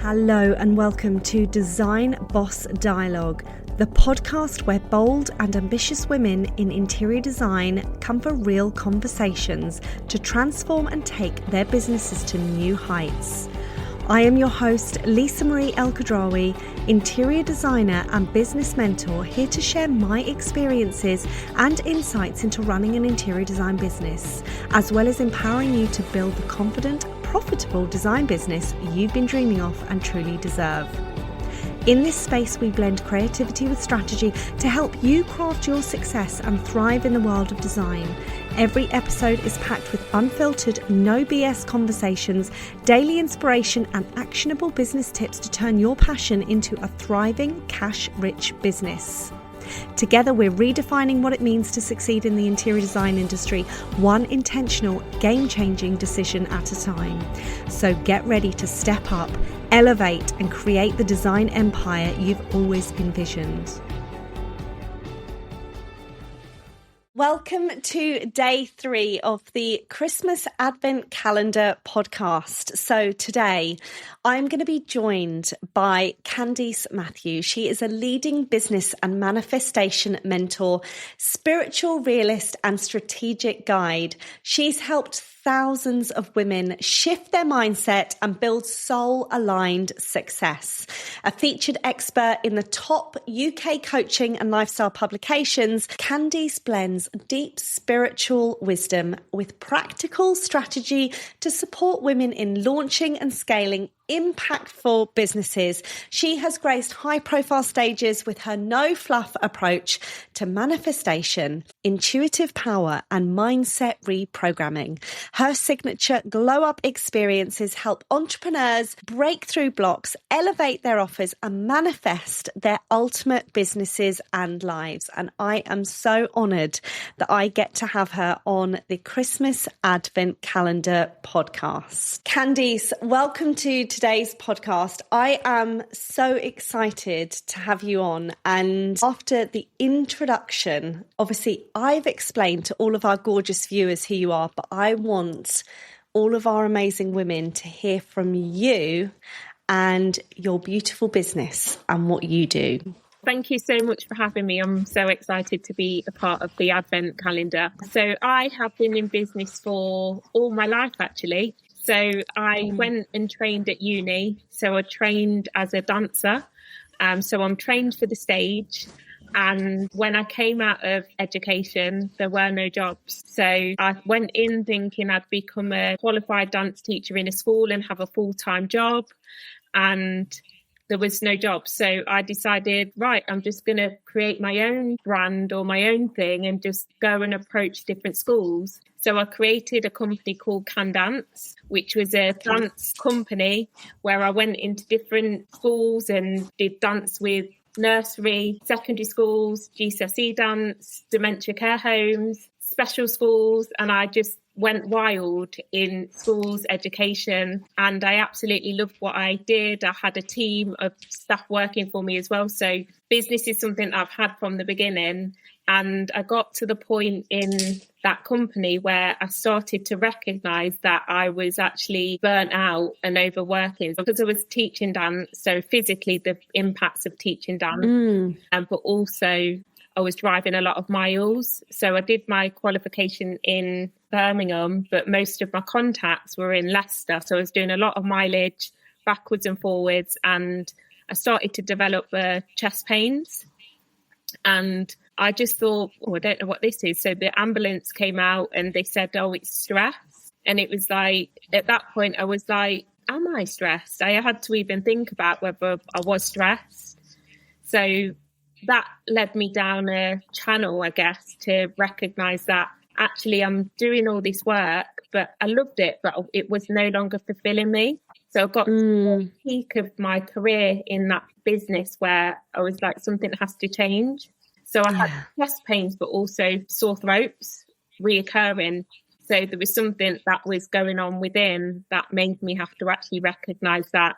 Hello and welcome to Design Boss Dialogue, the podcast where bold and ambitious women in interior design come for real conversations to transform and take their businesses to new heights. I am your host, Lisa Marie Elkhadraoui, interior designer and business mentor, here to share my experiences and insights into running an interior design business, as well as empowering you to build the confident, profitable design business you've been dreaming of and truly deserve. In this space, we blend creativity with strategy to help you craft your success and thrive in the world of design. Every episode is packed with unfiltered, no BS conversations, daily inspiration, and actionable business tips to turn your passion into a thriving, cash-rich business. Together, we're redefining what it means to succeed in the interior design industry, one intentional, game-changing decision at a time. So get ready to step up, elevate, and create the design empire you've always envisioned. Welcome to day 3 of the Christmas Advent Calendar podcast. So today I'm going to be joined by Candice Matthew. She is a leading business and manifestation mentor, spiritual realist, and strategic guide. She's helped thousands of women shift their mindset and build soul-aligned success. A featured expert in the top UK coaching and lifestyle publications, Candice blends deep spiritual wisdom with practical strategy to support women in launching and scaling impactful businesses. She has graced high-profile stages with her no-fluff approach to manifestation, intuitive power, and mindset reprogramming. Her signature glow-up experiences help entrepreneurs break through blocks, elevate their offers, and manifest their ultimate businesses and lives. And I am so honoured that I get to have her on the Christmas Advent Calendar podcast. Candice, welcome to today's podcast. I am so excited to have you on. And after the introduction, obviously I've explained to all of our gorgeous viewers who you are, but I want all of our amazing women to hear from you and your beautiful business and what you do. Thank you so much for having me. I'm so excited to be a part of the Advent Calendar. So I have been in business for all my life, actually. So I went and trained at uni. So I trained as a dancer. So I'm trained for the stage. And when I came out of education, there were no jobs. So I went in thinking I'd become a qualified dance teacher in a school and have a full-time job. And there was no job. So I decided, right, I'm just going to create my own brand or my own thing and just go and approach different schools. So I created a company called Candice, which was a dance company where I went into different schools and did dance with nursery, secondary schools, GCSE dance, dementia care homes, special schools, and I just went wild in schools, education, and I absolutely loved what I did. I had a team of staff working for me as well. So business is something I've had from the beginning. And I got to the point in that company where I started to recognise that I was actually burnt out and overworking because I was teaching dance. So physically, the impacts of teaching dance, but also I was driving a lot of miles. So I did my qualification in Birmingham, but most of my contacts were in Leicester. So I was doing a lot of mileage backwards and forwards. And I started to develop chest pains. And I just thought, I don't know what this is. So the ambulance came out and they said, oh, it's stress. And it was like, at that point, I was like, am I stressed? I had to even think about whether I was stressed. So that led me down a channel, I guess, to recognise that actually I'm doing all this work, but I loved it, but it was no longer fulfilling me. So I got to the peak of my career in that business where I was like, something has to change. So I had chest pains, but also sore throats reoccurring. So there was something that was going on within that made me have to actually recognise that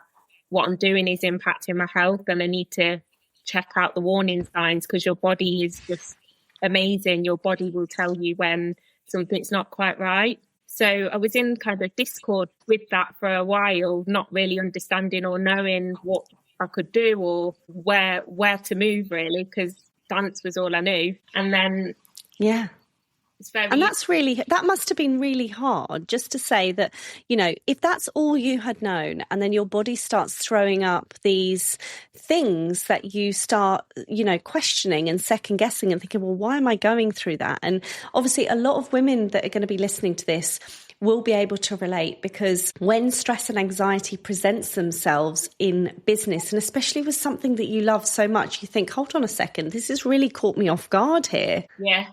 what I'm doing is impacting my health and I need to check out the warning signs, because your body is just amazing. Your body will tell you when something's not quite right. So I was in kind of discord with that for a while, not really understanding or knowing what I could do or where to move, really, because dance was all I knew. And then and that must have been really hard, just to say that, you know, if that's all you had known, and then your body starts throwing up these things that you start, you know, questioning and second guessing and thinking, well, why am I going through that? And obviously a lot of women that are going to be listening to this will be able to relate, because when stress and anxiety presents themselves in business, and especially with something that you love so much, you think, hold on a second, this has really caught me off guard here. Yeah.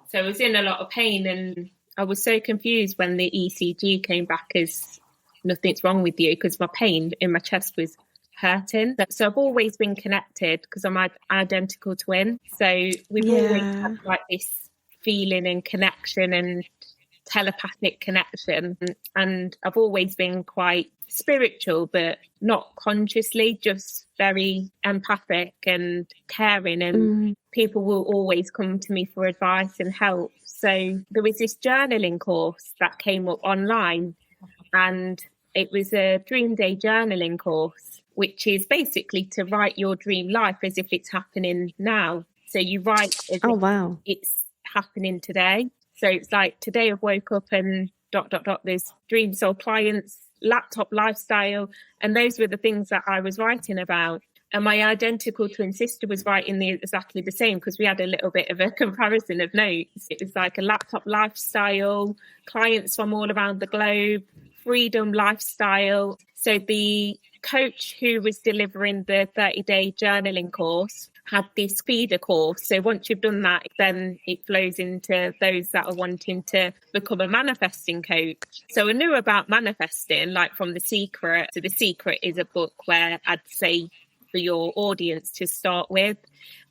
So I was in a lot of pain, and I was so confused when the ECG came back as nothing's wrong with you, because my pain in my chest was hurting. So I've always been connected because I'm an identical twin. So we've always had like this feeling and connection and telepathic connection. And I've always been quite spiritual, but not consciously, just very empathic and caring, and people will always come to me for advice and help. So there was this journaling course that came up online, and it was a dream day journaling course, which is basically to write your dream life as if it's happening now. So you write as if it's happening today. So it's like, today I've woke up and ... there's dreams or clients, laptop lifestyle. And those were the things that I was writing about. And my identical twin sister was writing exactly the same, because we had a little bit of a comparison of notes. It was like a laptop lifestyle, clients from all around the globe, freedom lifestyle. So the coach who was delivering the 30-day journaling course had this feeder course. So once you've done that, then it flows into those that are wanting to become a manifesting coach. So I knew about manifesting, like from The Secret. So The Secret is a book where I'd say for your audience to start with.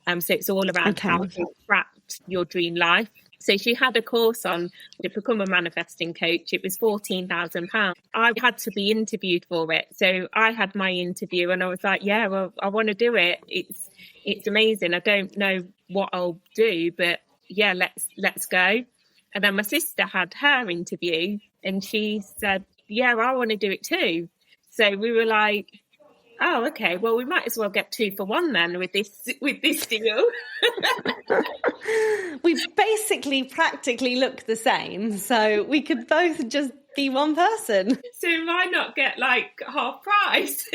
So it's all about how to attract your dream life. So she had a course on to become a manifesting coach. It was £14,000. I had to be interviewed for it. So I had my interview and I was like, yeah, well, I want to do it. It's amazing. I don't know what I'll do, but yeah, let's go. And then my sister had her interview and she said, yeah, I want to do it too. So we were like, oh, okay, well, we might as well get 2 for 1 then with this deal. We basically practically look the same, so we could both just be one person. So why not get like half price?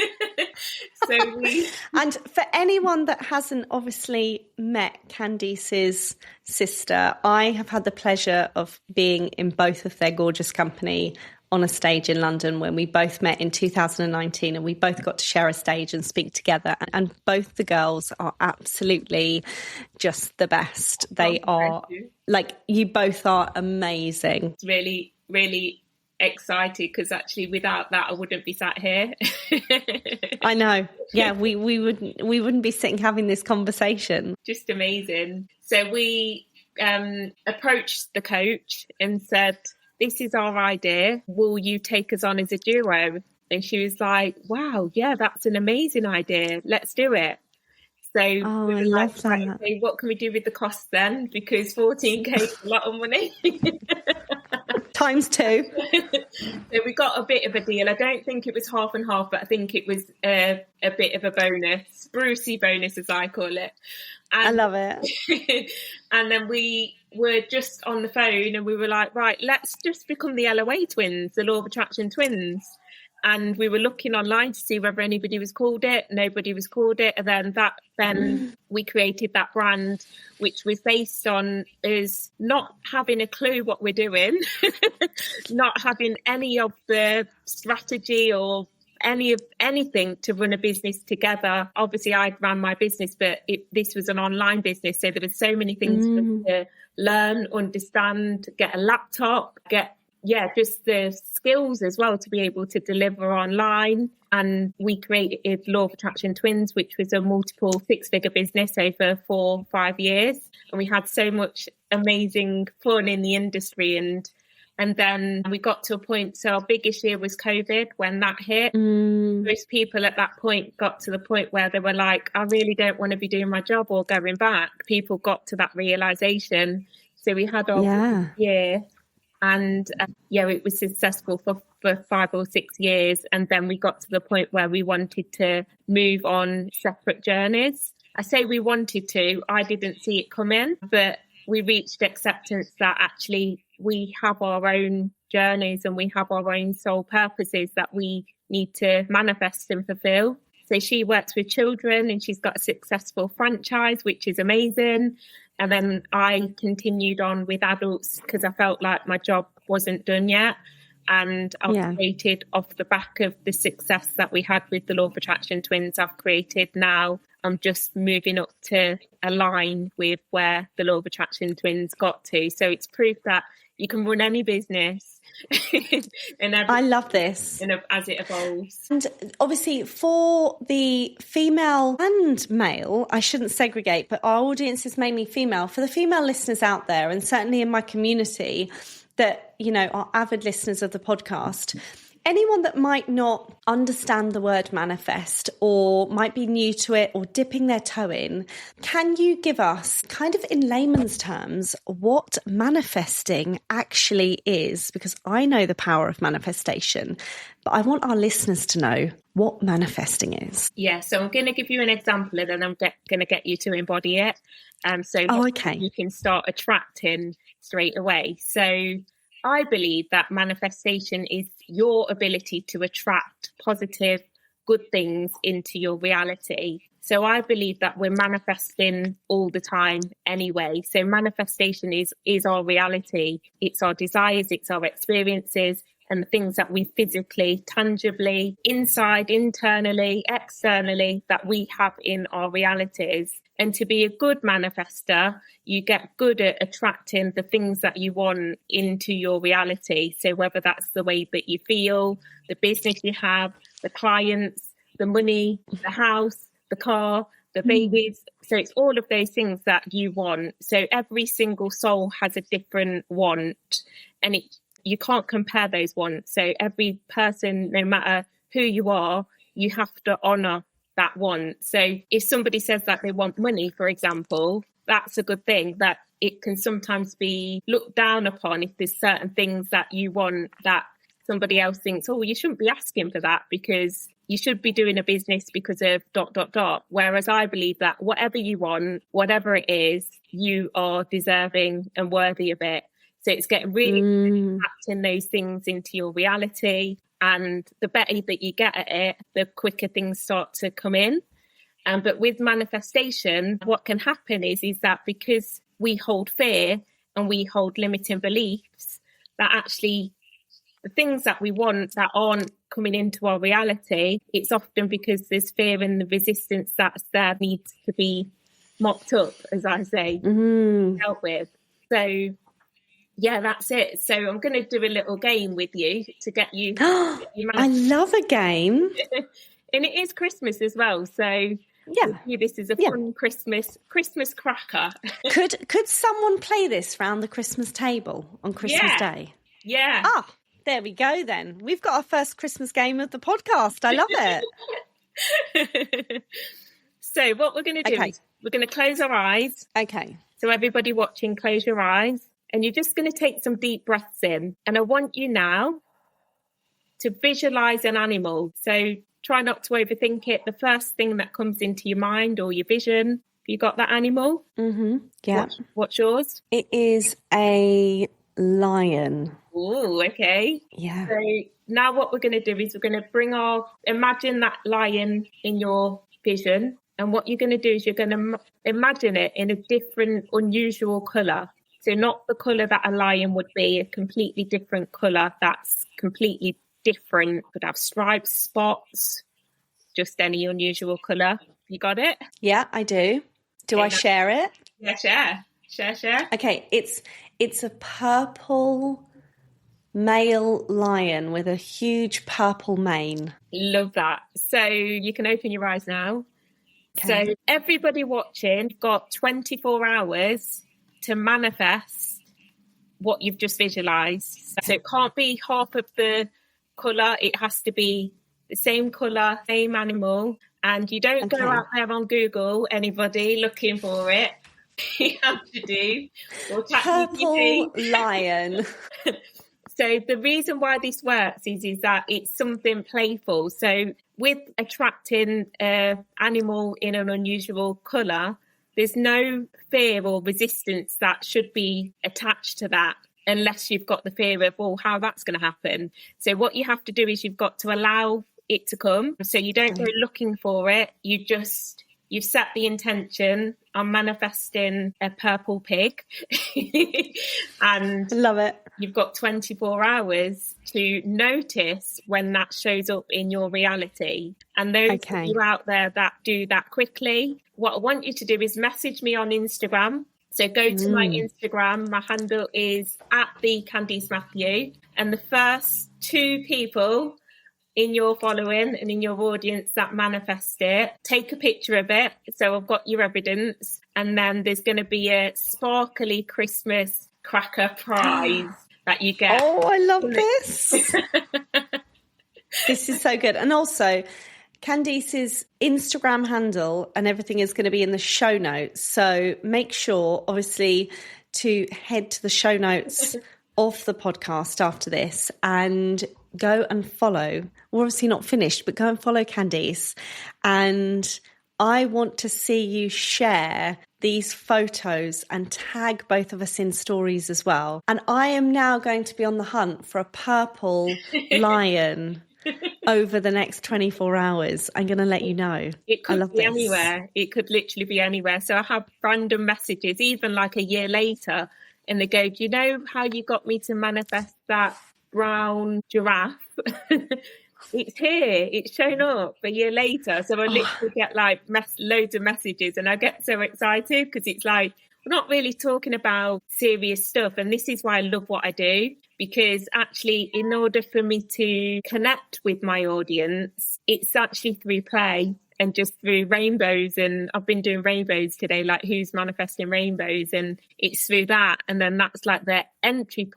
And for anyone that hasn't obviously met Candice's sister, I have had the pleasure of being in both of their gorgeous company on a stage in London when we both met in 2019, and we both got to share a stage and speak together. And both the girls are absolutely just the best. They are like, you both are amazing. It's really, really excited because actually without that I wouldn't be sat here. I know. Yeah, we wouldn't be sitting having this conversation. Just amazing. So we approached the coach and said, this is our idea. Will you take us on as a duo? And she was like, wow, yeah, that's an amazing idea. Let's do it. So we were like, okay, what can we do with the cost then? Because 14K is a lot of money. Times 2. So we got a bit of a deal. I don't think it was half and half, but I think it was a bit of a bonus, Brucey bonus as I call it. And, I love it. And then we were just on the phone and we were like, right, let's just become the LOA twins, the Law of Attraction twins. And we were looking online to see whether anybody was called it. Nobody was called it. And then we created that brand, which was based on us not having a clue what we're doing, not having any of the strategy or anything to run a business together. Obviously, I'd ran my business, but this was an online business. So there were so many things for us to learn, understand, get a laptop, just the skills as well to be able to deliver online. And we created Law of Attraction Twins, which was a multiple 6-figure business over 4-5 years. And we had so much amazing fun in the industry. And then we got to a point, so our biggest year was COVID when that hit. Most people at that point got to the point where they were like, I really don't want to be doing my job or going back. People got to that realization. So we had our year. And it was successful for 5 or 6 years. And then we got to the point where we wanted to move on separate journeys. I say we wanted to, I didn't see it come in, but we reached acceptance that actually we have our own journeys and we have our own soul purposes that we need to manifest and fulfill. So she works with children and she's got a successful franchise, which is amazing. And then I continued on with adults because I felt like my job wasn't done yet. And I've created off the back of the success that we had with the Law of Attraction twins, I've created now. I'm just moving up to align with where the Law of Attraction twins got to. So it's proof that you can run any business. And I love this. As it evolves. And obviously for the female and male, I shouldn't segregate, but our audience is mainly female. For the female listeners out there, and certainly in my community that, are avid listeners of the podcast, anyone that might not understand the word manifest or might be new to it or dipping their toe in, can you give us kind of in layman's terms what manifesting actually is? Because I know the power of manifestation, but I want our listeners to know what manifesting is. Yeah, so I'm going to give you an example and then I'm going to get you to embody it. You can start attracting straight away. So I believe that manifestation is your ability to attract positive, good things into your reality. So I believe that we're manifesting all the time anyway. So manifestation is our reality. It's our desires, it's our experiences, and the things that we physically, tangibly, inside, internally, externally, that we have in our realities. And to be a good manifester, you get good at attracting the things that you want into your reality. So whether that's the way that you feel, the business you have, the clients, the money, the house, the car, the babies. So it's all of those things that you want. So every single soul has a different want, and you can't compare those wants. So every person, no matter who you are, you have to honour that want. So if somebody says that they want money, for example, that's a good thing. That it can sometimes be looked down upon if there's certain things that you want that somebody else thinks, oh, you shouldn't be asking for that because you should be doing a business because of ... Whereas I believe that whatever you want, whatever it is, you are deserving and worthy of it. So it's getting really attracting those things into your reality. And the better that you get at it, the quicker things start to come in. But with manifestation, what can happen is that because we hold fear and we hold limiting beliefs, that actually the things that we want that aren't coming into our reality, it's often because there's fear and the resistance that's there needs to be mopped up, as I say, dealt with. So yeah, that's it. So I'm going to do a little game with you to get you. I love a game. And it is Christmas as well. So yeah, this is a fun Christmas cracker. Could someone play this round the Christmas table on Christmas Day? Yeah. Ah, there we go then. We've got our first Christmas game of the podcast. I love it. So what we're going to do is we're going to close our eyes. Okay. So everybody watching, close your eyes. And you're just going to take some deep breaths in. And I want you now to visualize an animal. So try not to overthink it. The first thing that comes into your mind or your vision. Have you got that animal? Mm-hmm. Yeah. What's yours? It is a lion. Oh, okay. Yeah. So now what we're going to do is we're going to imagine that lion in your vision. And what you're going to do is you're going to imagine it in a different, unusual colour. So not the colour that a lion would be, a completely different colour that's completely different. Could have stripes, spots, just any unusual colour. You got it? Yeah, I do. Do I share it? Yeah, share. Okay, it's a purple male lion with a huge purple mane. Love that. So you can open your eyes now. Okay. So everybody watching, got 24 hours to manifest what you've just visualized. So it can't be half of the colour, it has to be the same colour, same animal. And you don't go out there on Google, anybody looking for it. You have to do. Or Purple lion. So the reason why this works is that it's something playful. So with attracting an animal in an unusual colour, there's no fear or resistance that should be attached to that, unless you've got the fear of, well, how that's going to happen. So what you have to do is you've got to allow it to come. So you don't go looking for it. You've set the intention. I'm manifesting a purple pig. And love it. You've got 24 hours to notice when that shows up in your reality. And those of you out there that do that quickly, what I want you to do is message me on Instagram. So go to my Instagram. My handle is @the Candice Matthew. And the first 2 people in your following and in your audience that manifest it, take a picture of it. So I've got your evidence. And then there's going to be a sparkly Christmas cracker prize that you get. Oh, I love this. This is so good. And also, Candice's Instagram handle and everything is going to be in the show notes. So make sure, obviously, to head to the show notes of the podcast after this and go and follow. We're obviously not finished, but go and follow Candice. And I want to see you share these photos and tag both of us in stories as well. And I am now going to be on the hunt for a purple lion over the next 24 hours. I'm going to let you know. It could be anywhere. It could literally be anywhere. So I have random messages, even like a year later, and they go, do you know how you got me to manifest that brown giraffe? It's here. It's shown up a year later. So I literally get like loads of messages, and I get so excited because it's like, we're not really talking about serious stuff. And this is why I love what I do, because actually, in order for me to connect with my audience, it's actually through play and just through rainbows. And I've been doing rainbows today, like who's manifesting rainbows, and it's through that. And then that's like the entry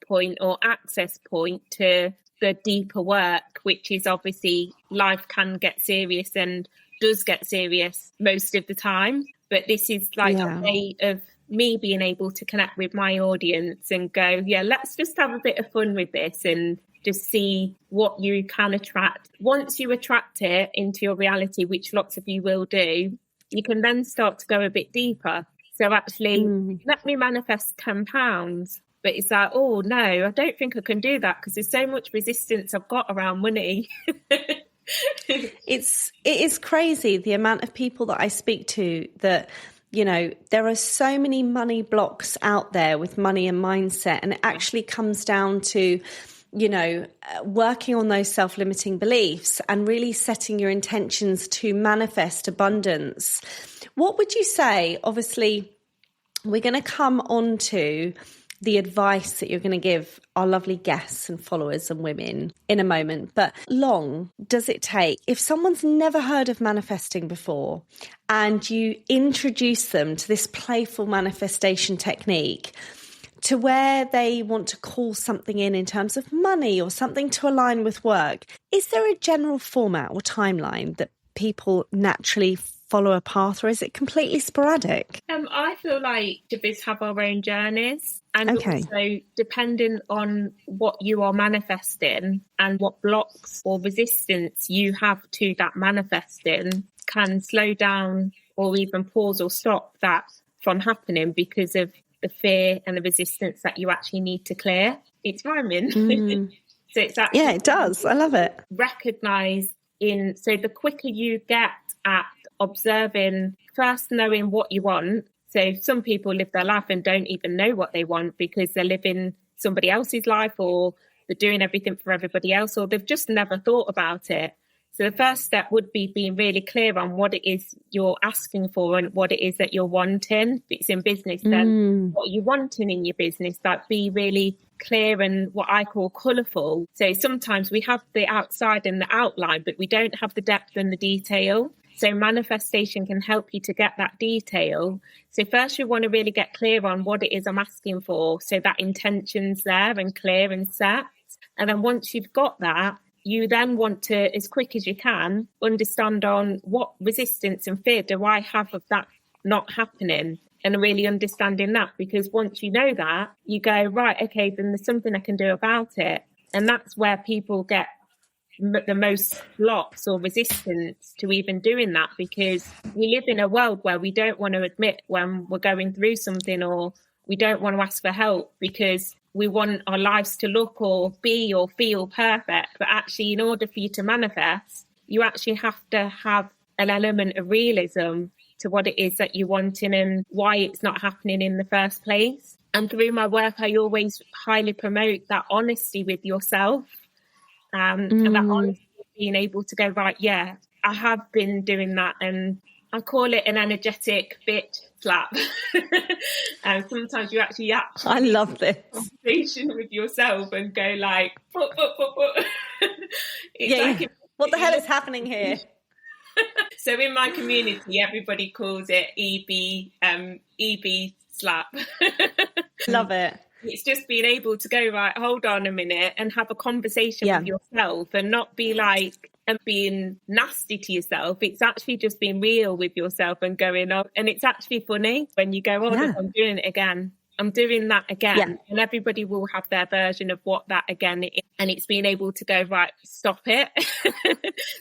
point or access point to the deeper work, which is obviously life can get serious and does get serious most of the time. But this is like a way of me being able to connect with my audience and go, yeah, let's just have a bit of fun with this and just see what you can attract. Once you attract it into your reality, which lots of you will do, you can then start to go a bit deeper. So actually, let me manifest £10. But it's like, oh, no, I don't think I can do that because there's so much resistance I've got around money. It is crazy the amount of people that I speak to that, you know, there are so many money blocks out there with money and mindset. And it actually comes down to, you know, working on those self-limiting beliefs and really setting your intentions to manifest abundance. What would you say? Obviously, we're going to come on to the advice that you're going to give our lovely guests and followers and women in a moment. But long does it take, if someone's never heard of manifesting before and you introduce them to this playful manifestation technique to where they want to call something in terms of money or something to align with work, is there a general format or timeline that people naturally follow a path, or is it completely sporadic? I feel like we have our own journeys, and also depending on what you are manifesting and what blocks or resistance you have to that manifesting can slow down or even pause or stop that from happening because of the fear and the resistance that you actually need to clear. It's rhyming. So it's actually, yeah, it does. I love it. Recognize so the quicker you get at observing, first knowing what you want. So some people live their life and don't even know what they want because they're living somebody else's life, or they're doing everything for everybody else, or they've just never thought about it. So the first step would be being really clear on what it is you're asking for and what it is that you're wanting. If it's in business, then what are you wanting in your business? Like, be really clear and what I call colourful. So sometimes we have the outside and the outline, but we don't have the depth and the detail. So manifestation can help you to get that detail. So first you want to really get clear on what it is I'm asking for, so that intention's there and clear and set. And then once you've got that, you then want to, as quick as you can, understand on what resistance and fear do I have of that not happening. and really understanding that, because once you know that, you go, right, okay, then there's something I can do about it. And that's where people get the most blocks or resistance to even doing that, because we live in a world where we don't want to admit when we're going through something, or we don't want to ask for help because we want our lives to look or be or feel perfect. But actually, in order for you to manifest, you actually have to have an element of realism to what it is that you're wanting and why it's not happening in the first place. And through my work, I always highly promote that honesty with yourself, and that honesty of being able to go, right, yeah, I have been doing that. And I call it an energetic bitch slap. And sometimes you actually I love this conversation with yourself and go like, what the hell is happening here? So in my community, everybody calls it EB slap. Love it. It's just being able to go, right, hold on a minute, and have a conversation with yourself, and not be like, and being nasty to yourself. It's actually just being real with yourself and going on. And it's actually funny when you go, oh, I'm doing it again. I'm doing that again. Yeah. And everybody will have their version of what that again is. And it's being able to go, right, stop it.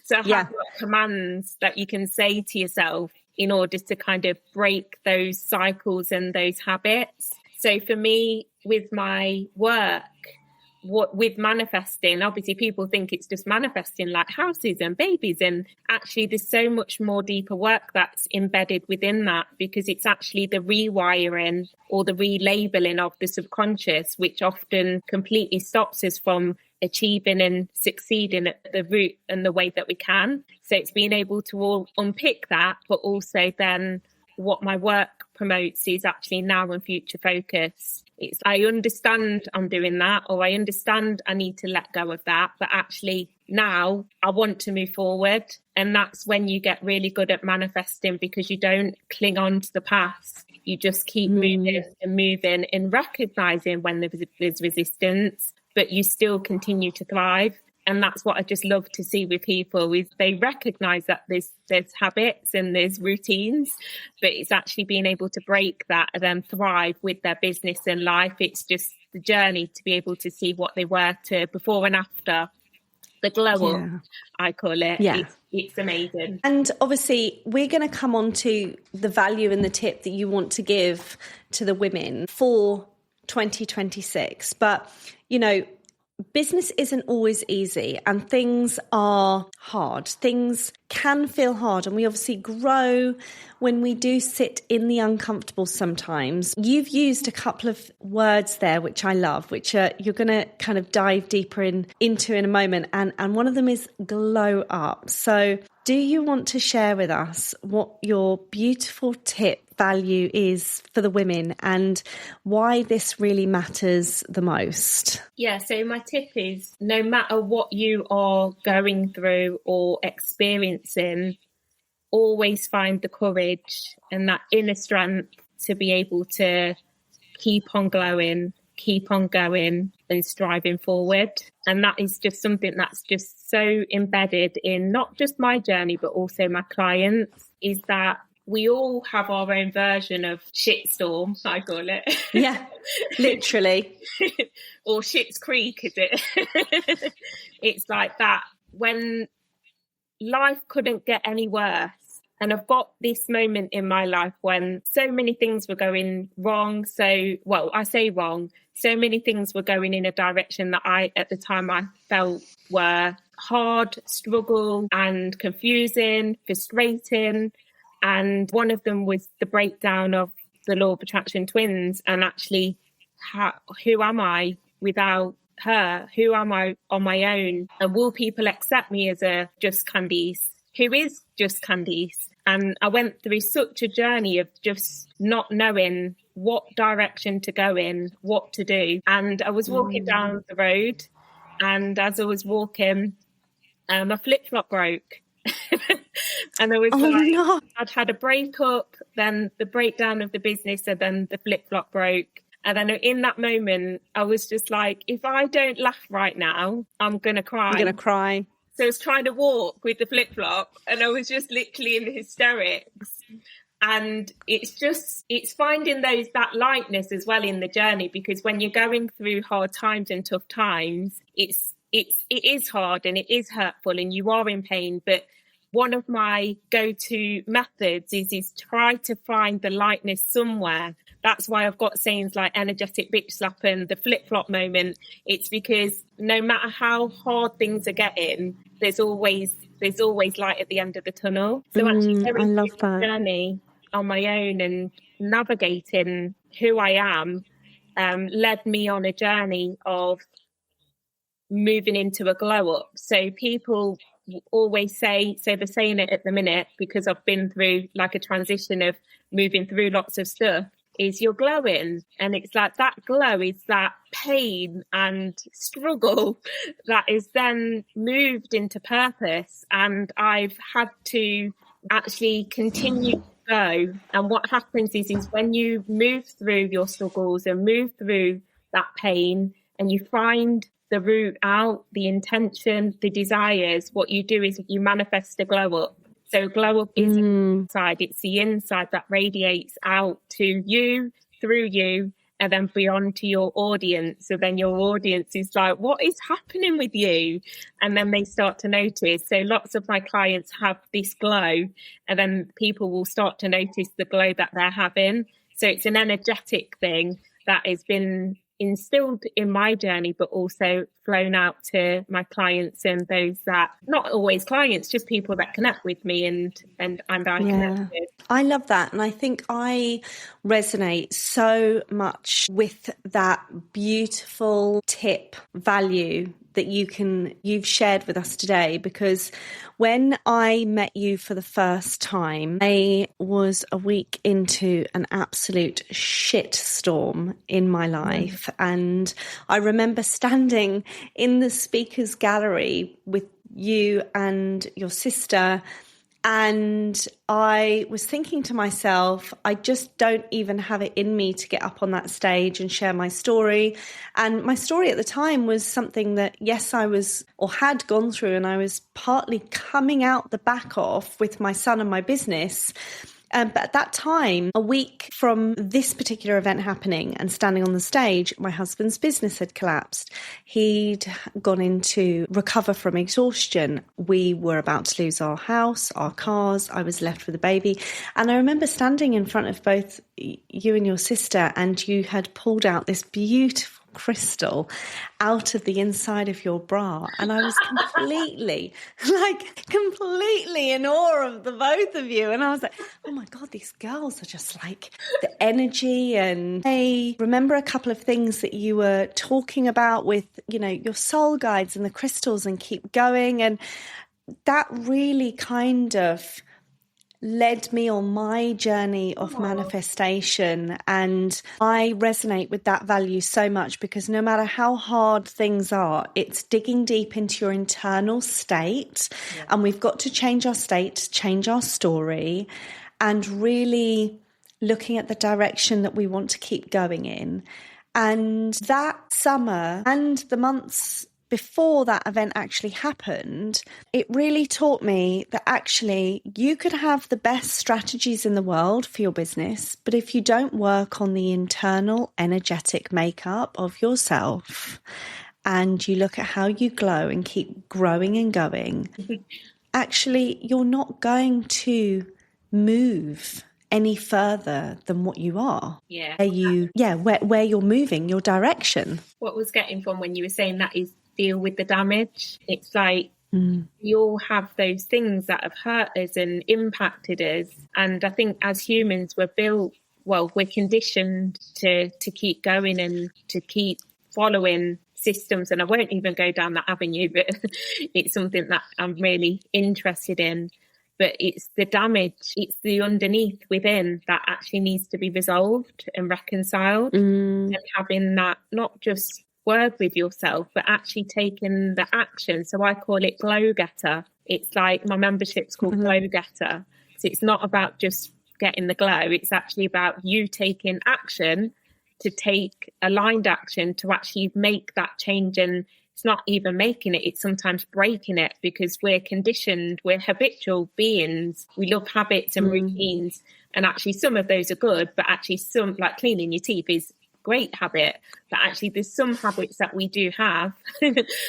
So have commands that you can say to yourself in order to kind of break those cycles and those habits. So for me, with my work, with manifesting, obviously people think it's just manifesting like houses and babies, and actually there's so much more deeper work that's embedded within that, because it's actually the rewiring or the relabeling of the subconscious, which often completely stops us from achieving and succeeding at the root and the way that we can. So it's being able to all unpick that, but also then what my work promotes is actually now and future focus. It's, I understand I'm doing that, or I understand I need to let go of that, but actually now I want to move forward. And that's when you get really good at manifesting, because you don't cling on to the past. You just keep moving and moving and recognizing when there's resistance, but you still continue to thrive. And that's what I just love to see with people, is they recognize that there's habits and there's routines, but it's actually being able to break that and then thrive with their business and life. It's just the journey to be able to see what they were to before and after, the glow up, I call it. Yeah. It's amazing. And obviously we're going to come on to the value and the tip that you want to give to the women for 2026. But, you know, business isn't always easy, and things are hard. Things can feel hard, and we obviously grow when we do sit in the uncomfortable sometimes. You've used a couple of words there, which I love, which you're going to kind of dive deeper into in a moment. And one of them is glow up. So do you want to share with us what your beautiful tip value is for the women and why this really matters the most? Yeah, so my tip is, no matter what you are going through or experiencing, always find the courage and that inner strength to be able to keep on glowing, keep on going and striving forward. And that is just something that's just so embedded in not just my journey, but also my clients, is that we all have our own version of shitstorm, I call it. Yeah, literally. Or Shit's Creek, is it? It's like that. When life couldn't get any worse, and I've got this moment in my life when so many things were going wrong. I say wrong. So many things were going in a direction that at the time I felt were hard, struggle and confusing, frustrating. And one of them was the breakdown of the law of attraction twins, and actually, who am I without her? Who am I on my own? And will people accept me as a just Candice? Who is just Candice? And I went through such a journey of just not knowing what direction to go in, what to do. And I was walking down the road, and as I was walking, my flip-flop broke. And I was no. I'd had a breakup, then the breakdown of the business, and then the flip-flop broke. And then in that moment, I was just like, if I don't laugh right now, I'm going to cry. I'm going to cry. So I was trying to walk with the flip-flop, and I was just literally in hysterics. And it's finding that lightness as well in the journey, because when you're going through hard times and tough times, it is hard and it is hurtful and you are in pain. But one of my go-to methods is try to find the lightness somewhere. That's why I've got sayings like energetic bitch slap and the flip-flop moment. It's because no matter how hard things are getting, there's always light at the end of the tunnel. So actually I love that journey on my own and navigating who I am led me on a journey of moving into a glow up. So people always say, so they're saying it at the minute because I've been through like a transition of moving through lots of stuff, is you're glowing. And it's like that glow is that pain and struggle that is then moved into purpose. And I've had to actually continue to go. And what happens is when you move through your struggles and move through that pain and you find the route out, the intention, the desires, what you do is you manifest a glow up. So glow up is inside. It's the inside that radiates out to you, through you, and then beyond to your audience. So then your audience is like, what is happening with you? And then they start to notice. So lots of my clients have this glow, and then people will start to notice the glow that they're having. So it's an energetic thing that has been instilled in my journey, but also flown out to my clients and those that, not always clients, just people that connect with me and I'm very connected with. I love that. And I think I resonate so much with that beautiful tip value that you've shared with us today, because when I met you for the first time, I was a week into an absolute shitstorm in my life. And I remember standing in the speakers gallery with you and your sister, and I was thinking to myself, I just don't even have it in me to get up on that stage and share my story. And my story at the time was something that, yes, I was or had gone through, and I was partly coming out the back of with my son and my business. But at that time, a week from this particular event happening and standing on the stage, my husband's business had collapsed. He'd gone into recover from exhaustion. We were about to lose our house, our cars. I was left with a baby. And I remember standing in front of both you and your sister, and you had pulled out this beautiful crystal out of the inside of your bra, and I was completely in awe of the both of you. And I was like, oh my God, these girls are just like the energy. And I remember a couple of things that you were talking about with, your soul guides and the crystals and keep going, and that really kind of led me on my journey of manifestation. And I resonate with that value so much, because no matter how hard things are, it's digging deep into your internal state. Yeah. And we've got to change our state, change our story, and really looking at the direction that we want to keep going in. And that summer and the months before that event actually happened, it really taught me that actually you could have the best strategies in the world for your business, but if you don't work on the internal energetic makeup of yourself and you look at how you glow and keep growing and going, actually you're not going to move any further than what you are. Where you're moving, your direction. What I was getting from when you were saying that is deal with the damage. It's like we all have those things that have hurt us and impacted us. And I think as humans, we're conditioned to keep going and to keep following systems. And I won't even go down that avenue, but it's something that I'm really interested in. But it's the damage, it's the underneath within that actually needs to be resolved and reconciled. And having that, not just word with yourself, but actually taking the action. So I call it Glow Getter. It's like my membership's called Glow Getter. So it's not about just getting the glow. It's actually about you taking action, to take aligned action to actually make that change and it's not even making it, it's sometimes breaking it, because we're conditioned, we're habitual beings. We love habits and routines. And actually some of those are good, but actually some, like cleaning your teeth, is great habit, but actually there's some habits that we do have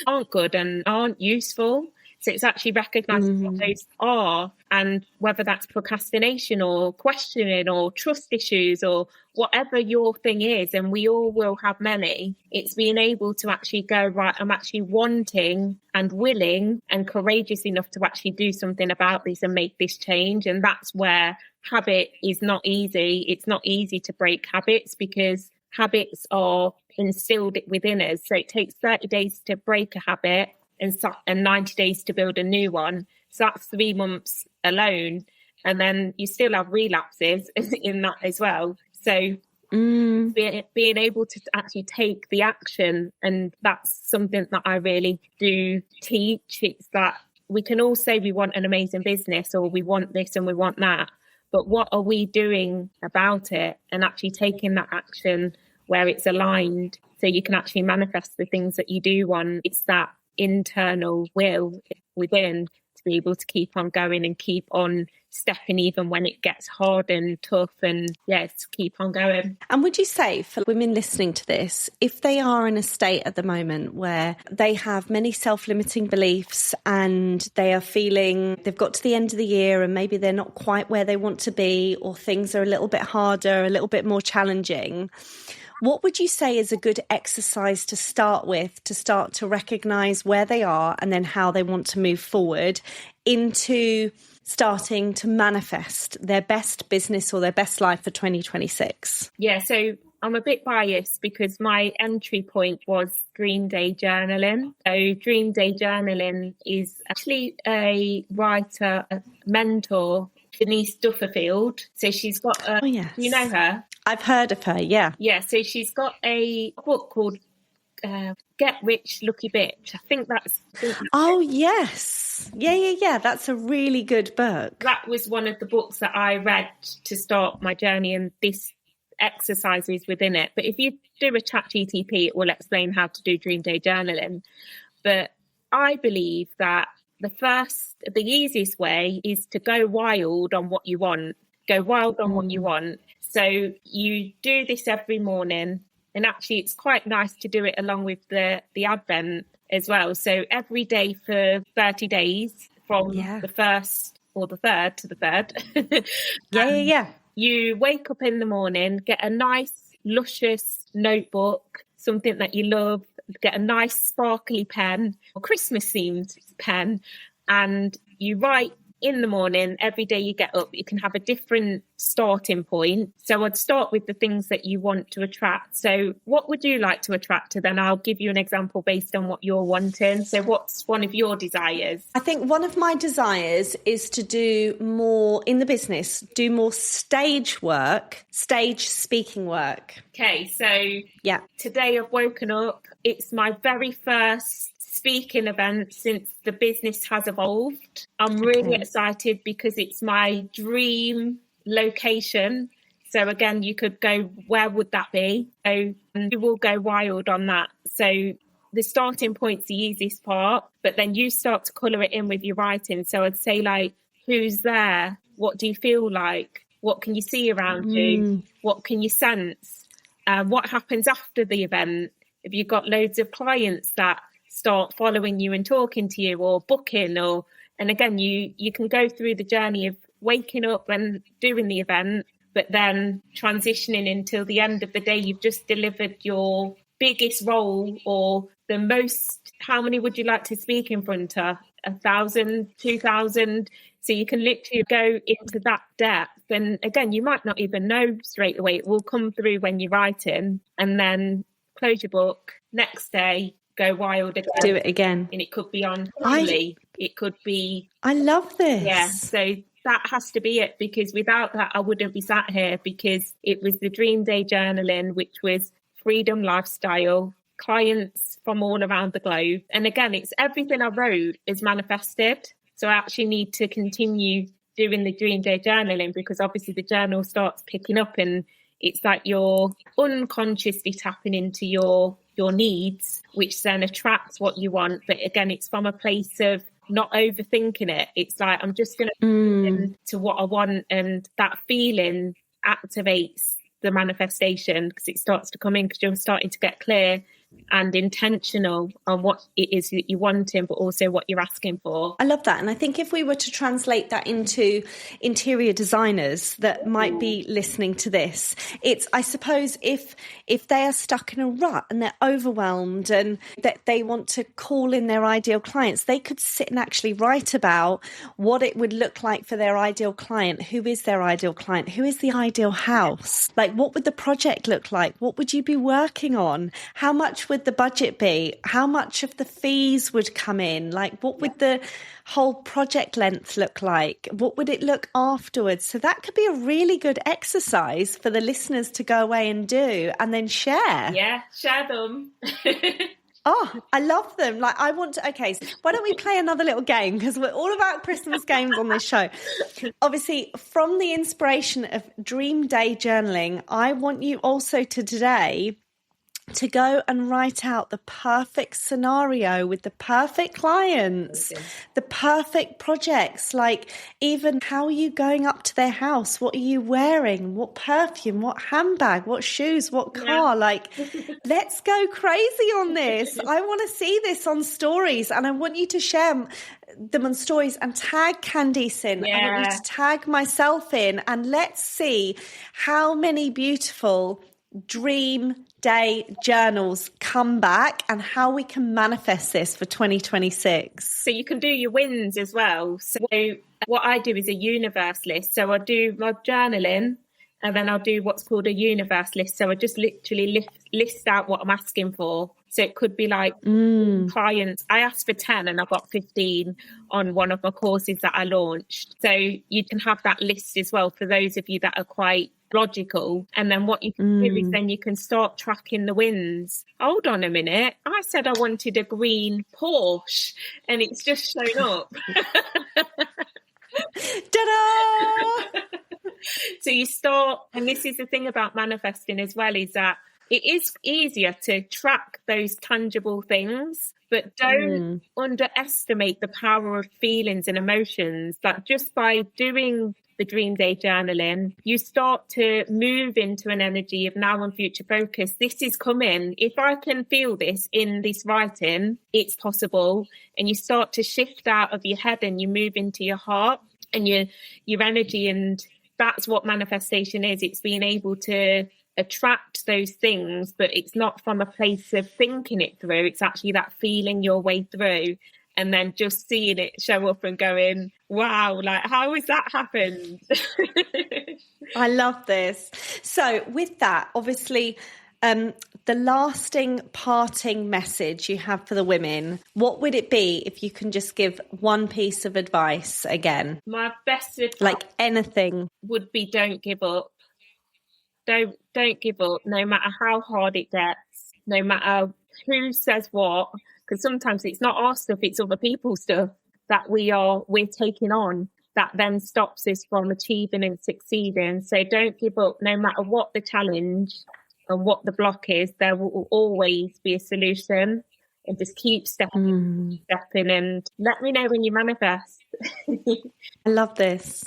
aren't good and aren't useful. So it's actually recognizing what those are, and whether that's procrastination or questioning or trust issues or whatever your thing is, and we all will have many. It's being able to actually go, right, I'm actually wanting and willing and courageous enough to actually do something about this and make this change. And that's where habit is not easy. It's not easy to break habits, because habits are instilled within us. So it takes 30 days to break a habit and 90 days to build a new one. So that's 3 months alone. And then you still have relapses in that as well. So being able to actually take the action, and that's something that I really do teach. It's that we can all say we want an amazing business, or we want this and we want that, but what are we doing about it, and actually taking that action where it's aligned, so you can actually manifest the things that you do want. It's that internal will within to be able to keep on going and keep on stepping, even when it gets hard and tough, and yes, keep on going. And would you say for women listening to this, if they are in a state at the moment where they have many self-limiting beliefs and they are feeling they've got to the end of the year and maybe they're not quite where they want to be, or things are a little bit harder, a little bit more challenging, what would you say is a good exercise to start with, to start to recognise where they are and then how they want to move forward into starting to manifest their best business or their best life for 2026? Yeah, so I'm a bit biased because my entry point was Dream Day Journaling. So Dream Day Journaling is actually a writer, a mentor, Denise Dufferfield. So she's got oh, yes. You know her? I've heard of her, yeah. Yeah, so she's got a book called Get Rich, Lucky Bitch. I think that's oh, yes. Yeah. That's a really good book. That was one of the books that I read to start my journey, and this exercise is within it. But if you do a chat GTP, it will explain how to do Dream Day Journaling. But I believe that the easiest way is to go wild on what you want. Go wild on what you want. So you do this every morning, and actually it's quite nice to do it along with the Advent as well. So every day for 30 days from the 1st or the 3rd to the 3rd. Yeah. You wake up in the morning, get a nice, luscious notebook, something that you love, get a nice sparkly pen, or Christmas-themed pen, and you write in the morning. Every day you get up, you can have a different starting point. So I'd start with the things that you want to attract. So what would you like to attract? And then I'll give you an example based on what you're wanting. So what's one of your desires? I think one of my desires is to do more in the business, do more stage speaking work. Okay, so today I've woken up. It's my very first speaking event since the business has evolved. I'm really excited because it's my dream location. So again, you could go, where would that be? So you will go wild on that. So the starting point's the easiest part, but then you start to colour it in with your writing. So I'd say, like, who's there? What do you feel like? What can you see around you? What can you sense? What happens after the event? Have you got loads of clients that start following you and talking to you, or booking, and again, you can go through the journey of waking up and doing the event, but then transitioning until the end of the day, you've just delivered your biggest role, or the most. How many would you like to speak in front of? 1,000, 2,000? So you can literally go into that depth. And again, you might not even know straight away. It will come through when you're writing, and then close your book. Next day, go wild again. Do it again. And it could be on Holy. It could be... I love this. Yeah, so that has to be it, because without that, I wouldn't be sat here, because it was the Dream Day Journaling, which was freedom lifestyle, clients from all around the globe. And again, it's everything I wrote is manifested. So I actually need to continue doing the Dream Day Journaling, because obviously the journal starts picking up, and it's like you're unconsciously tapping into your your needs, which then attracts what you want. But again, it's from a place of not overthinking it. It's like, I'm just going to to what I want, and that feeling activates the manifestation because it starts to come in, because you're starting to get clear and intentional on what it is that you're wanting, but also what you're asking for. I love that. And I think if we were to translate that into interior designers that might be listening to this, it's, I suppose, if they are stuck in a rut and they're overwhelmed and that they want to call in their ideal clients, they could sit and actually write about what it would look like for their ideal client. Who is their ideal client? Who is the ideal house? Like, what would the project look like? What would you be working on? How much would the budget be? How much of the fees would come in? Like, what would the whole project length look like? What would it look afterwards? So that could be a really good exercise for the listeners to go away and do and then share. Yeah, share them. Oh, I love them. Like, I want to, okay, so why don't we play another little game? Because we're all about Christmas games on this show. Obviously, from the inspiration of Dream Day journaling, I want you also to today to go and write out the perfect scenario with the perfect clients, the perfect projects, like even how are you going up to their house? What are you wearing? What perfume? What handbag? What shoes? What car? Yeah. Like, let's go crazy on this. I want to see this on stories, and I want you to share them on stories and tag Candice in. Yeah. I want you to tag myself in, and let's see how many beautiful Dream Day journals come back and how we can manifest this for 2026. So you can do your wins as well. So what I do is a universe list. So I do my journaling, and then I'll do what's called a universe list. So I just literally list out what I'm asking for. So it could be like clients. I asked for 10 and I got 15 on one of my courses that I launched. So you can have that list as well for those of you that are quite logical. And then what you can do is then you can start tracking the wins. Hold on a minute. I said I wanted a green Porsche and it's just shown up. Ta-da! So you start, and this is the thing about manifesting as well, is that it is easier to track those tangible things, but don't underestimate the power of feelings and emotions. Like, just by doing the Dream Day journaling, you start to move into an energy of now and future focus. This is coming. If I can feel this in this writing, it's possible. And you start to shift out of your head and you move into your heart and your energy. And that's what manifestation is. It's being able to attract those things, but it's not from a place of thinking it through. It's actually that feeling your way through and then just seeing it show up and going, wow, like, how has that happened? I love this. So with that, obviously, the lasting parting message you have for the women, what would it be if you can just give one piece of advice again? My best advice, like anything, would be don't give up. Don't give up, no matter how hard it gets, no matter who says what, because sometimes it's not our stuff, it's other people's stuff that we're taking on that then stops us from achieving and succeeding. So don't give up, no matter what the challenge and what the block is, there will always be a solution. And just keep stepping and let me know when you manifest. I love this.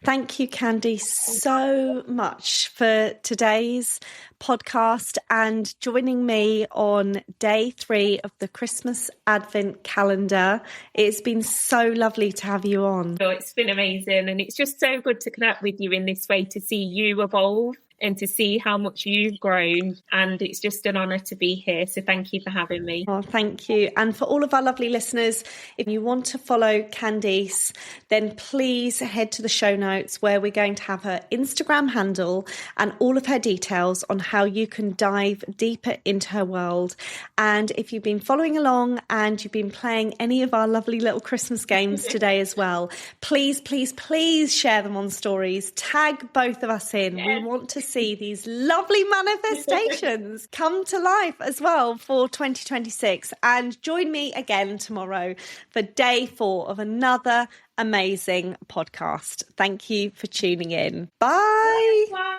Thank you, Candice, so much for today's podcast and joining me on day 3 of the Christmas Advent calendar. It's been so lovely to have you on. Oh, it's been amazing. And it's just so good to connect with you in this way, to see you evolve and to see how much you've grown. And it's just an honour to be here. So thank you for having me. Oh, thank you. And for all of our lovely listeners, if you want to follow Candice, then please head to the show notes where we're going to have her Instagram handle and all of her details on how you can dive deeper into her world. And if you've been following along and you've been playing any of our lovely little Christmas games today as well, please, please, please share them on stories. Tag both of us in. Yes. We want to see these lovely manifestations come to life as well for 2026. And join me again tomorrow for day 4 of another amazing podcast. Thank you for tuning in. Bye.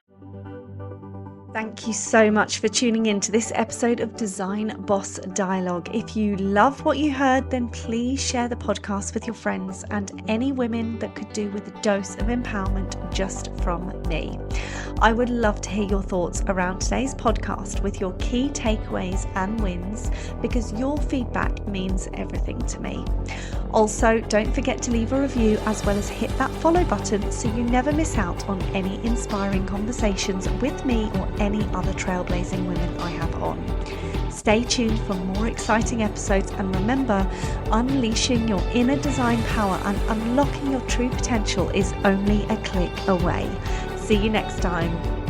Thank you so much for tuning in to this episode of Design Boss Dialogue. If you love what you heard, then please share the podcast with your friends and any women that could do with a dose of empowerment just from me. I would love to hear your thoughts around today's podcast with your key takeaways and wins, because your feedback means everything to me. Also, don't forget to leave a review as well as hit that follow button so you never miss out on any inspiring conversations with me or any other trailblazing women I have on. Stay tuned for more exciting episodes, and remember, unleashing your inner design power and unlocking your true potential is only a click away. See you next time.